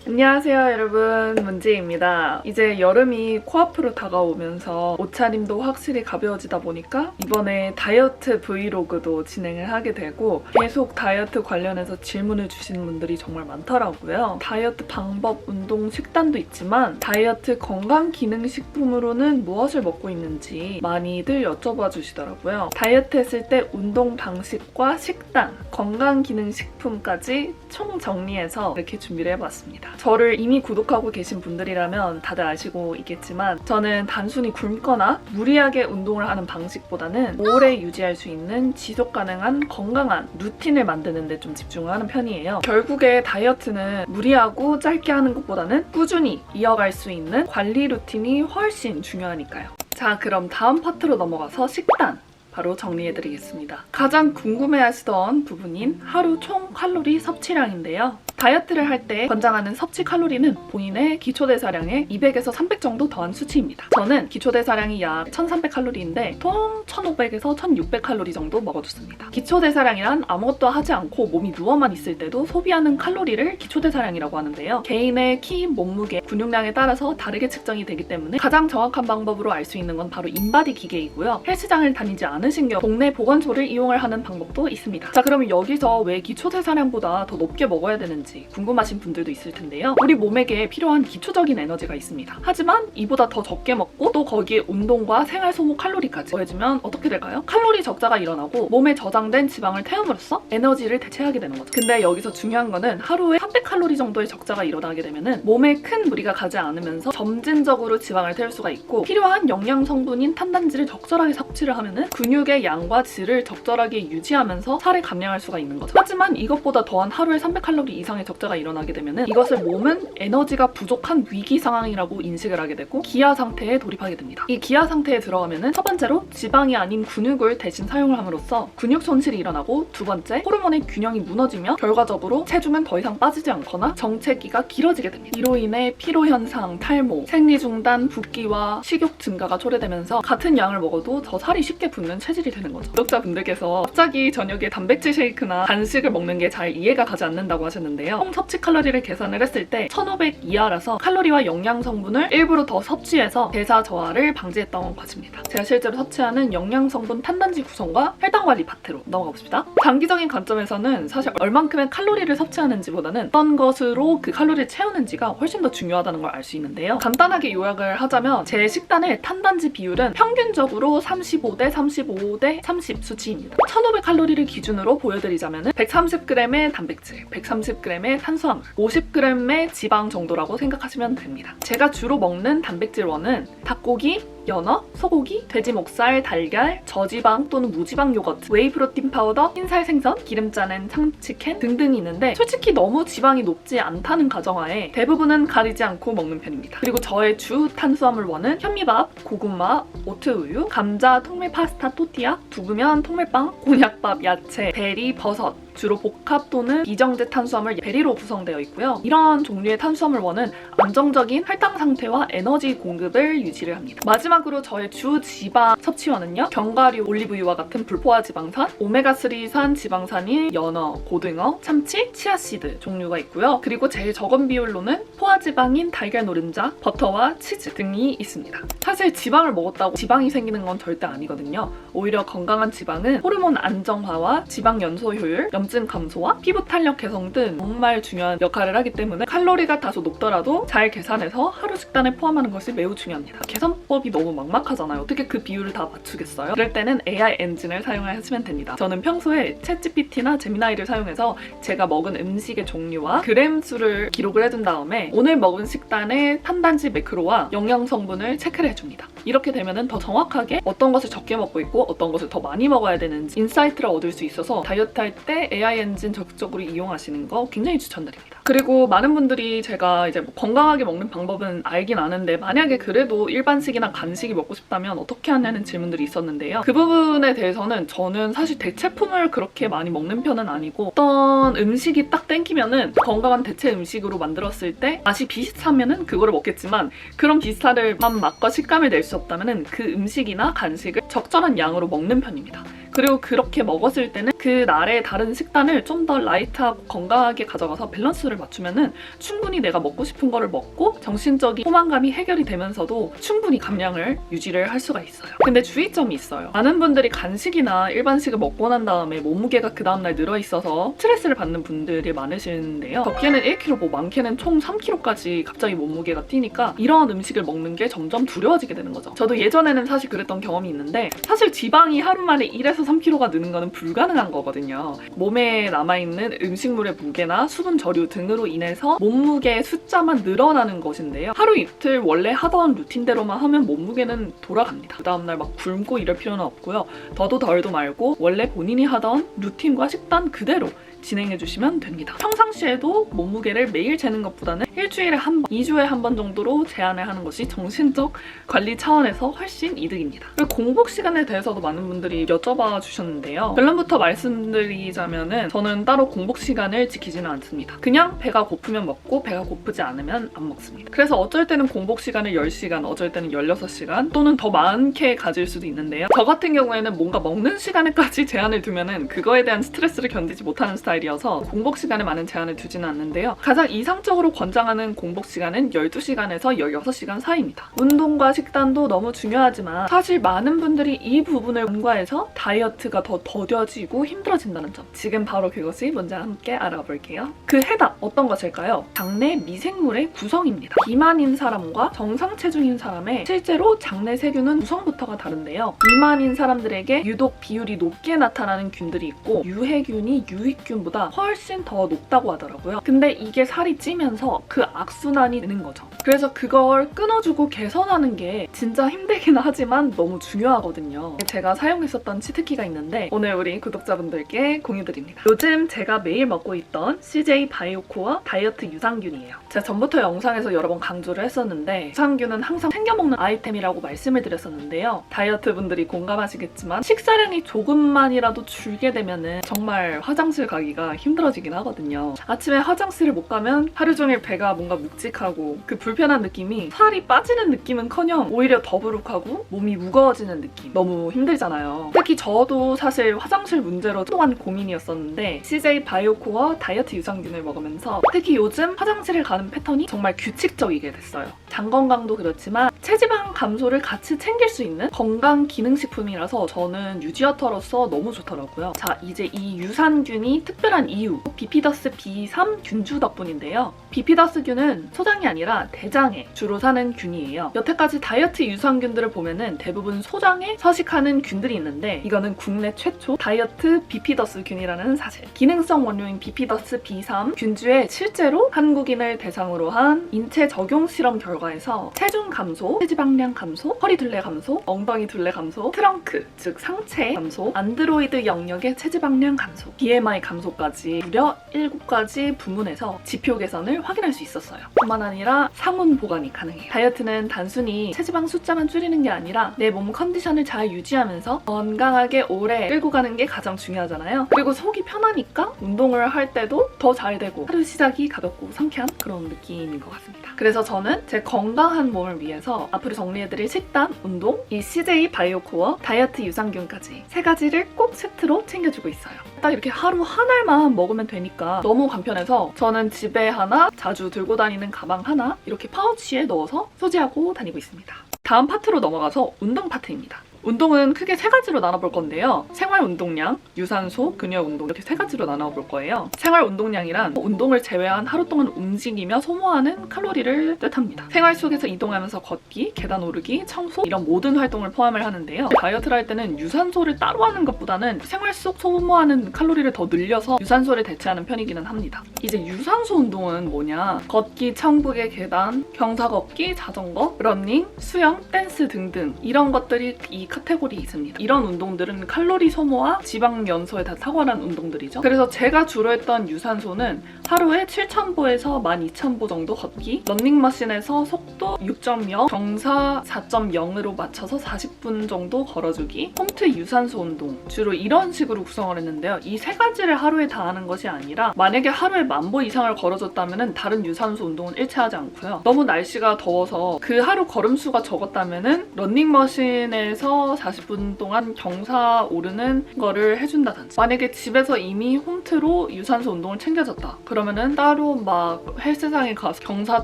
안녕하세요 여러분, 문지입니다. 이제 여름이 코앞으로 다가오면서 옷차림도 확실히 가벼워지다 보니까 이번에 다이어트 브이로그도 진행을 하게 되고 계속 다이어트 관련해서 질문을 주시는 분들이 정말 많더라고요. 다이어트 방법, 운동, 식단도 있지만 다이어트 건강기능식품으로는 무엇을 먹고 있는지 많이들 여쭤봐 주시더라고요. 다이어트 했을 때 운동 방식과 식단, 건강기능식품까지 총 정리해서 이렇게 준비를 해봤습니다. 저를 이미 구독하고 계신 분들이라면 다들 아시고 있겠지만 저는 단순히 굶거나 무리하게 운동을 하는 방식보다는 오래 유지할 수 있는 지속 가능한 건강한 루틴을 만드는 데 좀 집중을 하는 편이에요. 결국에 다이어트는 무리하고 짧게 하는 것보다는 꾸준히 이어갈 수 있는 관리 루틴이 훨씬 중요하니까요. 자, 그럼 다음 파트로 넘어가서 식단 바로 정리해드리겠습니다. 가장 궁금해하시던 부분인 하루 총 칼로리 섭취량인데요. 다이어트를 할 때 권장하는 섭취 칼로리는 본인의 기초대사량의 200에서 300 정도 더한 수치입니다. 저는 기초대사량이 약 1300칼로리인데 총 1500에서 1600칼로리 정도 먹어줬습니다. 기초대사량이란 아무것도 하지 않고 몸이 누워만 있을 때도 소비하는 칼로리를 기초대사량이라고 하는데요. 개인의 키, 몸무게, 근육량에 따라서 다르게 측정이 되기 때문에 가장 정확한 방법으로 알 수 있는 건 바로 인바디 기계이고요. 헬스장을 다니지 않으신 경우 동네 보건소를 이용을 하는 방법도 있습니다. 자, 그러면 여기서 왜 기초대사량보다 더 높게 먹어야 되는지 궁금하신 분들도 있을 텐데요. 우리 몸에게 필요한 기초적인 에너지가 있습니다. 하지만 이보다 더 적게 먹고 또 거기에 운동과 생활 소모 칼로리까지 더해주면 어떻게 될까요? 칼로리 적자가 일어나고 몸에 저장된 지방을 태움으로써 에너지를 대체하게 되는 거죠. 근데 여기서 중요한 거는 하루에 300칼로리 정도의 적자가 일어나게 되면은 몸에 큰 무리가 가지 않으면서 점진적으로 지방을 태울 수가 있고 필요한 영양 성분인 탄단지를 적절하게 섭취를 하면은 근육의 양과 질을 적절하게 유지하면서 살을 감량할 수가 있는 거죠. 하지만 이것보다 더한 하루에 300칼로리 이상의 적자가 일어나게 되면은 이것을 몸은 에너지가 부족한 위기 상황이라고 인식을 하게 되고 기아 상태에 돌입하게 됩니다. 이 기아 상태에 들어가면은 첫 번째로 지방이 아닌 근육을 대신 사용을 함으로써 근육 손실이 일어나고 두 번째 호르몬의 균형이 무너지며 결과적으로 체중은 더 이상 빠지지 않거나 정체기가 길어지게 됩니다. 이로 인해 피로 현상, 탈모, 생리 중단, 붓기와 식욕 증가가 초래되면서 같은 양을 먹어도 더 살이 쉽게 붙는 체질이 되는 거죠. 구독자분들께서 갑자기 저녁에 단백질 쉐이크나 간식을 먹는 게 잘 이해가 가지 않는다고 하셨는데요. 총 섭취 칼로리를 계산을 했을 때 1500 이하라서 칼로리와 영양 성분을 일부러 더 섭취해서 대사 저하를 방지했던 것입니다. 제가 실제로 섭취하는 영양 성분 탄단지 구성과 혈당 관리 파트로 넘어가 봅시다. 장기적인 관점에서는 사실 얼만큼의 칼로리를 섭취하는지보다는 어떤 것으로 그 칼로리를 채우는지가 훨씬 더 중요하다는 걸 알 수 있는데요. 간단하게 요약을 하자면 제 식단의 탄단지 비율은 평균적으로 35대 35대 30 수치입니다. 1500칼로리를 기준으로 보여드리자면 130g의 단백질, 130g의 탄수화물, 50g의 지방 정도라고 생각하시면 됩니다. 제가 주로 먹는 단백질원은 닭고기, 연어, 소고기, 돼지 목살, 달걀, 저지방 또는 무지방 요거트, 웨이 프로틴 파우더, 흰살 생선, 기름짜낸 참치캔 등등이 있는데 솔직히 너무 지방이 높지 않다는 가정하에 대부분은 가리지 않고 먹는 편입니다. 그리고 저의 주 탄수화물원은 현미밥, 고구마, 오트우유, 감자, 통밀 파스타 또띠아, 두부면, 통밀빵, 곤약밥, 야채, 베리, 버섯, 주로 복합 또는 비정제 탄수화물 베리로 구성되어 있고요. 이런 종류의 탄수화물원은 안정적인 혈당 상태와 에너지 공급을 유지를 합니다. 마지막으로 저의 주 지방 섭취원은요. 견과류, 올리브유와 같은 불포화 지방산, 오메가3산 지방산인 연어, 고등어, 참치, 치아씨드 종류가 있고요. 그리고 제일 적은 비율로는 포화지방인 달걀 노른자, 버터와 치즈 등이 있습니다. 사실 지방을 먹었다고 지방이 생기는 건 절대 아니거든요. 오히려 건강한 지방은 호르몬 안정화와 지방 연소 효율, 염증 감소와 피부 탄력 개선 등 정말 중요한 역할을 하기 때문에 칼로리가 다소 높더라도 잘 계산해서 하루 식단에 포함하는 것이 매우 중요합니다. 계산법이 너무 막막하잖아요. 어떻게 그 비율을 다 맞추겠어요? 그럴 때는 AI 엔진을 사용하시면 됩니다. 저는 평소에 챗GPT나 제미나이를 사용해서 제가 먹은 음식의 종류와 그램 수를 기록을 해둔 다음에 오늘 먹은 식단의 탄단지 매크로와 영양 성분을 체크를 해줍니다. 이렇게 되면 더 정확하게 어떤 것을 적게 먹고 있고 어떤 것을 더 많이 먹어야 되는지 인사이트를 얻을 수 있어서 다이어트 할 때 AI 엔진 적극적으로 이용하시는 거 굉장히 추천드립니다. 그리고 많은 분들이 제가 이제 뭐 건강하게 먹는 방법은 알긴 아는데 만약에 그래도 일반식이나 간식이 먹고 싶다면 어떻게 하냐는 질문들이 있었는데요. 그 부분에 대해서는 저는 사실 대체품을 그렇게 많이 먹는 편은 아니고 어떤 음식이 딱 땡기면은 건강한 대체 음식으로 만들었을 때 맛이 비슷하면은 그거를 먹겠지만 그런 비슷한 맛과 식감을 낼 수 없다면은 그 음식이나 간식을 적절한 양으로 먹는 편입니다. 그리고 그렇게 먹었을 때는 그 날의 다른 식단을 좀 더 라이트하고 건강하게 가져가서 밸런스를 맞추면은 충분히 내가 먹고 싶은 거를 먹고 정신적인 포만감이 해결이 되면서도 충분히 감량을 유지를 할 수가 있어요. 근데 주의점이 있어요. 많은 분들이 간식이나 일반식을 먹고 난 다음에 몸무게가 그 다음날 늘어있어서 스트레스를 받는 분들이 많으신데요. 적게는 1kg, 뭐 많게는 총 3kg까지 갑자기 몸무게가 뛰니까 이러한 음식을 먹는 게 점점 두려워지게 되는 거죠. 저도 예전에는 사실 그랬던 경험이 있는데 사실 지방이 하루 만에 1에서 3kg가 느는 거는 불가능한 거거든요. 몸에 남아있는 음식물의 무게나 수분 저류 등으로 인해서 몸무게의 숫자만 늘어나는 것인데요. 하루 이틀 원래 하던 루틴대로만 하면 몸무게는 돌아갑니다. 그 다음날 막 굶고 이럴 필요는 없고요. 더도 덜도 말고 원래 본인이 하던 루틴과 식단 그대로 진행해주시면 됩니다. 평상시에도 몸무게를 매일 재는 것보다는 일주일에 한 번, 2주에 한 번 정도로 제한을 하는 것이 정신적 관리 차원에서 훨씬 이득입니다. 그리고 공복 시간에 대해서도 많은 분들이 여쭤봐 주셨는데요. 결론부터 말씀드리자면은 저는 따로 공복 시간을 지키지는 않습니다. 그냥 배가 고프면 먹고 배가 고프지 않으면 안 먹습니다. 그래서 어쩔 때는 공복 시간을 10시간, 어쩔 때는 16시간 또는 더 많게 가질 수도 있는데요. 저 같은 경우에는 뭔가 먹는 시간에까지 제한을 두면은 그거에 대한 스트레스를 견디지 못하는 스타일이어서 공복 시간에 많은 제한을 두지는 않는데요. 가장 이상적으로 권장하는 공복 시간은 12시간에서 16시간 사이입니다. 운동과 식단도 너무 중요하지만 사실 많은 분들이 이 부분을 간과해서 다이어트가 더 더뎌지고 힘들어진다는 점. 지금 바로 그것이 뭔지 함께 알아볼게요. 그 해답 어떤 것일까요? 장내 미생물의 구성입니다. 비만인 사람과 정상 체중인 사람의 실제로 장내 세균은 구성부터가 다른데요. 비만인 사람들에게 유독 비율이 높게 나타나는 균들이 있고 유해균이 유익균보다 훨씬 더 높다고 하더라고요. 근데 이게 살이 찌면서 그 악순환이 되는 거죠. 그래서 그걸 끊어주고 개선하는 게 진짜 힘들긴 하지만 너무 중요하거든요. 제가 사용했었던 치트키가 있는데 오늘 우리 구독자분들께 공유드립니다. 요즘 제가 매일 먹고 있던 CJ 바이오코어 다이어트 유산균이에요. 제가 전부터 영상에서 여러 번 강조를 했었는데 유산균은 항상 챙겨 먹는 아이템이라고 말씀을 드렸었는데요. 다이어트 분들이 공감하시겠지만 식사량이 조금만이라도 줄게 되면은 정말 화장실 가기가 힘들어지긴 하거든요. 아침에 화장실을 못 가면 하루 종일 배가 뭔가 묵직하고 그 불편한 느낌이 살이 빠지는 느낌은커녕 오히려 더부룩하고 몸이 무거워지는 느낌 너무 힘들잖아요. 특히 저도 사실 화장실 문제로 한동안 고민이었었는데 CJ 바이오코어 다이어트 유산균을 먹으면서 특히 요즘 화장실을 가는 패턴이 정말 규칙적이게 됐어요. 장 건강도 그렇지만 체지방 감소를 같이 챙길 수 있는 건강 기능식품이라서 저는 유지어터로서 너무 좋더라고요. 자, 이제 이 유산균이 특별한 이유 비피더스 B3 균주 덕분인데요. 비피더스균은 소장이 아니라 대장에 주로 사는 균이에요. 여태까지 다이어트 유산균들을 보면은 대부분 소장에 서식하는 균들이 있는데 이거는 국내 최초 다이어트 비피더스균이라는 사실. 기능성 원료인 비피더스 B3 균주에 실제로 한국인을 대상으로 한 인체 적용 실험 결과에서 체중 감소, 체지방량 감소, 허리 둘레 감소, 엉덩이 둘레 감소, 트렁크 즉 상체 감소, 안드로이드 영역의 체지방량 감소, BMI 감소까지 무려 7가지 부문에서 지표 개선을 확인할 수 있었어요. 뿐만 아니라 상온 보관이 가능해요. 다이어트는 단순히 체지방 숫자만 줄이는 게 아니라 내 몸 컨디션을 잘 유지하면서 건강하게 오래 끌고 가는 게 가장 중요하잖아요. 그리고 속이 편하니까 운동을 할 때도 더 잘 되고 하루 시작이 가볍고 상쾌한 그런 느낌인 것 같습니다. 그래서 저는 제 건강한 몸을 위해서 앞으로 정리해드릴 식단, 운동, 이 CJ 바이오코어 다이어트 유산균까지 3가지를 꼭 세트로 챙겨주고 있어요. 딱 이렇게 하루 한 알만 먹으면 되니까 너무 간편해서 저는 집에 하나, 자주 들고 다니는 가방 하나 이렇게 파우치에 넣어서 소지하고 다니고 있습니다. 다음 파트로 넘어가서 운동 파트입니다. 운동은 크게 3가지로 나눠볼 건데요. 생활 운동량, 유산소, 근력 운동 이렇게 3가지로 나눠볼 거예요. 생활 운동량이란 운동을 제외한 하루 동안 움직이며 소모하는 칼로리를 뜻합니다. 생활 속에서 이동하면서 걷기, 계단 오르기, 청소 이런 모든 활동을 포함을 하는데요. 다이어트를 할 때는 유산소를 따로 하는 것보다는 생활 속 소모하는 칼로리를 더 늘려서 유산소를 대체하는 편이기는 합니다. 이제 유산소 운동은 뭐냐? 걷기, 천국의 계단, 경사걷기, 자전거, 러닝, 수영, 댄스 등등 이런 것들이 이 카테고리에 있습니다. 이런 운동들은 칼로리 소모와 지방 연소에 다 탁월한 운동들이죠. 그래서 제가 주로 했던 유산소는 하루에 7,000보에서 12,000보 정도 걷기, 런닝머신에서 속도 6.0, 정사 4.0으로 맞춰서 40분 정도 걸어주기, 홈트 유산소 운동 주로 이런 식으로 구성을 했는데요. 이 3가지를 하루에 다 하는 것이 아니라 만약에 하루에 10,000보 이상을 걸어줬다면 다른 유산소 운동은 일치하지 않고요. 너무 날씨가 더워서 그 하루 걸음수가 적었다면 런닝머신에서 30분에서 40분 동안 경사 오르는 거를 해준다든지, 만약에 집에서 이미 홈트로 유산소 운동을 챙겨졌다 그러면은 따로 막 헬스장에 가서 경사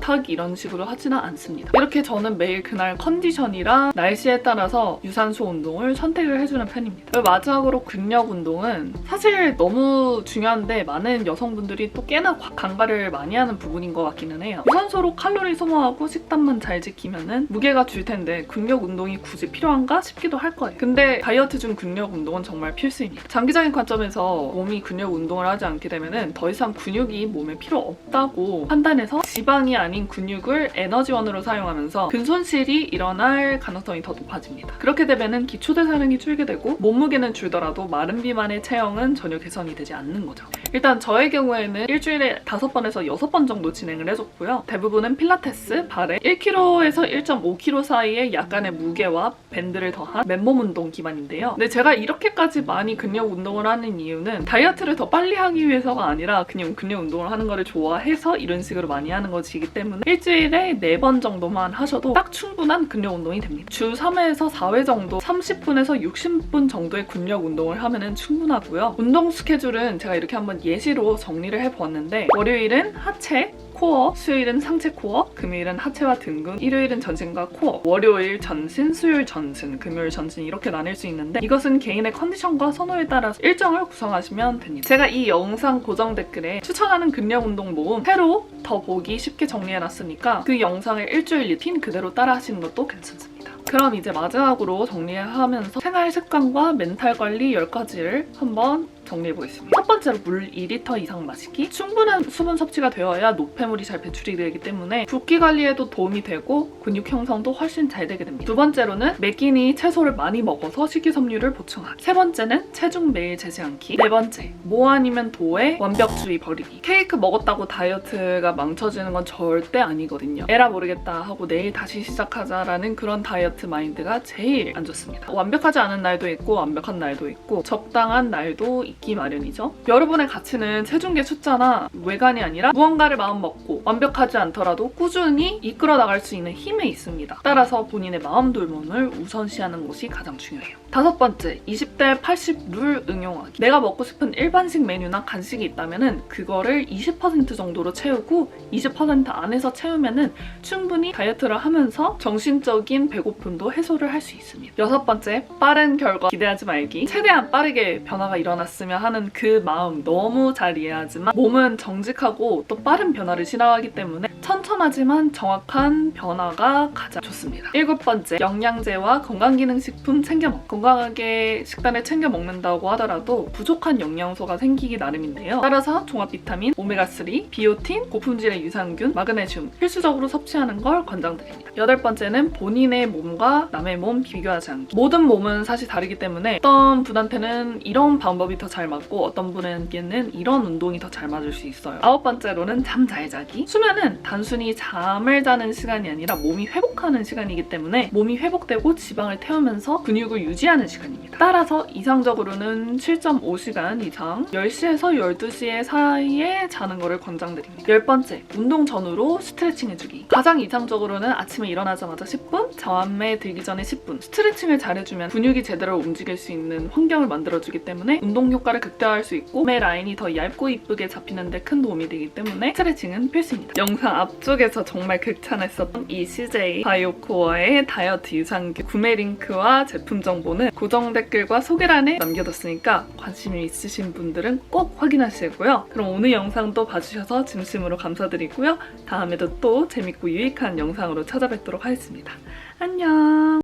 타기 이런 식으로 하지는 않습니다. 이렇게 저는 매일 그날 컨디션이랑 날씨에 따라서 유산소 운동을 선택을 해주는 편입니다. 그리고 마지막으로 근력 운동은 사실 너무 중요한데 많은 여성분들이 또 꽤나 간과를 많이 하는 부분인 것 같기는 해요. 유산소로 칼로리 소모하고 식단만 잘 지키면은 무게가 줄 텐데 근력 운동이 굳이 필요한가 싶기도 할 거예요. 근데 다이어트 중 근력 운동은 정말 필수입니다. 장기적인 관점에서 몸이 근력 운동을 하지 않게 되면은 더 이상 근육이 몸에 필요 없다고 판단해서 지방이 아닌 근육을 에너지원으로 사용하면서 근손실이 일어날 가능성이 더 높아집니다. 그렇게 되면은 기초대사량이 줄게 되고 몸무게는 줄더라도 마른 비만의 체형은 전혀 개선이 되지 않는 거죠. 일단 저의 경우에는 일주일에 5번에서 6번 정도 진행을 해줬고요. 대부분은 필라테스, 바레, 1kg에서 1.5kg 사이에 약간의 무게와 밴드를 더한 맨몸 운동 기반인데요. 근데 제가 이렇게까지 많이 근력 운동을 하는 이유는 다이어트를 더 빨리 하기 위해서가 아니라 그냥 근력 운동을 하는 거를 좋아해서 이런 식으로 많이 하는 것이기 때문에 일주일에 4번 정도만 하셔도 딱 충분한 근력 운동이 됩니다. 주 3회에서 4회 정도 30분에서 60분 정도의 근력 운동을 하면 충분하고요. 운동 스케줄은 제가 이렇게 한번 예시로 정리를 해보았는데, 월요일은 하체, 코어, 수요일은 상체 코어, 금요일은 하체와 등근, 일요일은 전신과 코어, 월요일 전신, 수요일 전신, 금요일 전신 이렇게 나뉠 수 있는데, 이것은 개인의 컨디션과 선호에 따라서 일정을 구성하시면 됩니다. 제가 이 영상 고정 댓글에 추천하는 근력 운동 모음 새로 더 보기 쉽게 정리해놨으니까 그 영상을 일주일 루틴 그대로 따라 하시는 것도 괜찮습니다. 그럼 이제 마지막으로 정리하면서 생활 습관과 멘탈 관리 10가지를 한번 정리해보겠습니다. 첫 번째로 물 2리터 이상 마시기. 충분한 수분 섭취가 되어야 노폐물이 잘 배출이 되기 때문에 붓기 관리에도 도움이 되고 근육 형성도 훨씬 잘 되게 됩니다. 두 번째로는 매 끼니 채소를 많이 먹어서 식이섬유를 보충하기. 세 번째는 체중 매일 재지 않기. 네 번째, 뭐 아니면 도에 완벽주의 버리기. 케이크 먹었다고 다이어트가 망쳐지는 건 절대 아니거든요. 에라 모르겠다 하고 내일 다시 시작하자라는 그런 다이어트 마인드가 제일 안 좋습니다. 완벽하지 않은 날도 있고 완벽한 날도 있고 적당한 날도 있기 마련이죠. 여러분의 가치는 체중계 숫자나 외관이 아니라 무언가를 마음먹고 완벽하지 않더라도 꾸준히 이끌어 나갈 수 있는 힘에 있습니다. 따라서 본인의 마음 돌봄을 우선시하는 것이 가장 중요해요. 다섯 번째, 20대 80 룰 응용하기. 내가 먹고 싶은 일반식 메뉴나 간식이 있다면 그거를 20% 정도로 채우고 20% 안에서 채우면 충분히 다이어트를 하면서 정신적인 배고픔도 해소를 할 수 있습니다. 여섯 번째, 빠른 결과 기대하지 말기. 최대한 빠르게 변화가 일어났으면 하는 그 마음 너무 잘 이해하지만 몸은 정직하고 또 빠른 변화를 싫어하기 때문에 천천하지만 정확한 변화가 가장 좋습니다. 일곱 번째, 영양제와 건강기능식품 챙겨 먹기. 건강하게 식단을 챙겨 먹는다고 하더라도 부족한 영양소가 생기기 나름인데요. 따라서 종합 비타민, 오메가3, 비오틴, 고품질의 유산균, 마그네슘 필수적으로 섭취하는 걸 권장드립니다. 여덟 번째는 본인의 몸과 남의 몸 비교하지 않기. 모든 몸은 사실 다르기 때문에 어떤 분한테는 이런 방법이 더 잘 맞고 어떤 분에게는 이런 운동이 더 잘 맞을 수 있어요. 아홉 번째로는 잠 잘 자기. 수면은 단순히 잠을 자는 시간이 아니라 몸이 회복하는 시간이기 때문에 몸이 회복되고 지방을 태우면서 근육을 유지하는 시간입니다. 따라서 이상적으로는 7.5시간 이상 10시에서 12시 사이에 자는 거를 권장드립니다. 열 번째, 운동 전후로 스트레칭 해주기. 가장 이상적으로는 아침에 일어나자마자 10분, 잠에 들기 전에 10분 스트레칭을 잘해주면 근육이 제대로 움직일 수 있는 환경을 만들어주기 때문에 운동 효과를 극대화할 수 있고 몸의 라인이 더 얇고 이쁘게 잡히는 데 큰 도움이 되기 때문에 스트레칭은 필수입니다. 영상 앞쪽에서 정말 극찬했었던 이 CJ 바이오코어의 다이어트 유산균 구매 링크와 제품 정보는 고정 댓글과 소개란에 남겨뒀으니까 관심이 있으신 분들은 꼭 확인하시고요. 그럼 오늘 영상도 봐주셔서 진심으로 감사드리고요. 다음에도 또 재밌고 유익한 영상으로 찾아뵙도록 하겠습니다. 안녕!